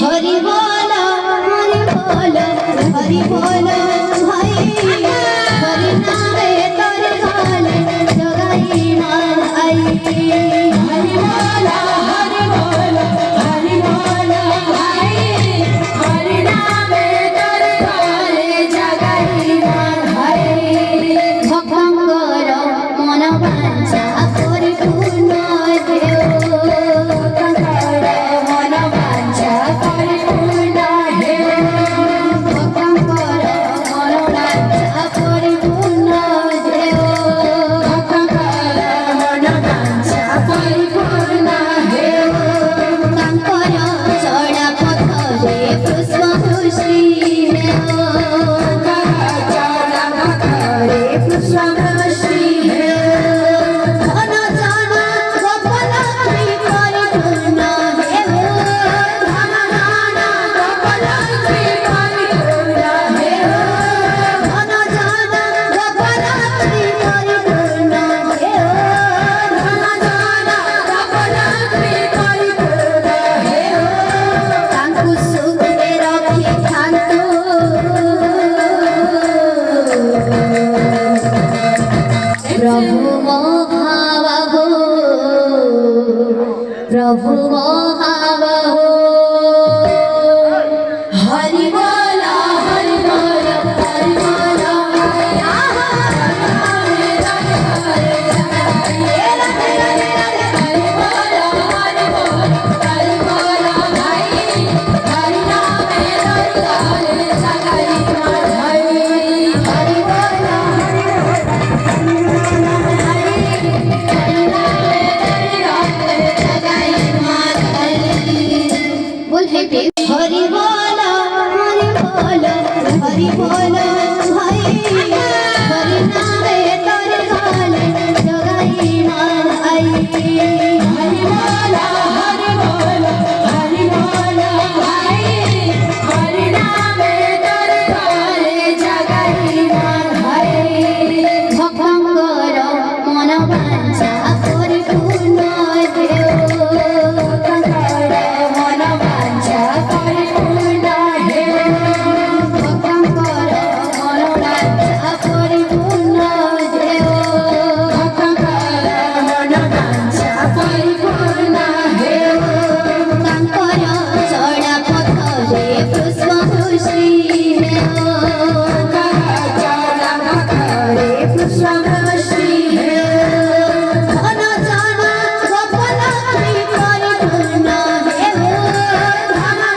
हरि बोलो हरि बोलो हरि बोलो भाई हरि नामे तोर गाले जगाई मां आई हरि बोलो हरि बोलो हरि बोलो भाई हरि नामे तोर गाले जगाई मां आई भक्तंकर मन वांछा परिपूर्ण देव भक्तंकर मन वांछा परिपूर्ण देव भक्तंकर मन वांछा परिपूर्ण देव भक्तंकर मन वांछा परिपूर्ण देव तांकर चढ़ा पथरे पुष्प वृष्टि देव चढ़ा पथरे पुष्प वृष्टि धन जन गोपलक्ष्मी परिपूर्ण देव धन जन गोपलक्ष्मी परिपूर्ण देव धन जन गोपलक्ष्मी परिपूर्ण देव धन जन गोपलक्ष्मी परिपूर्ण देव तांकु सुखरे रखी थांतु प्रभु महाबाहो प्रभु महाबाहो हरि बोला हरि बोला हरि बोला हरि बोलो हरि बोलो हरि बोलो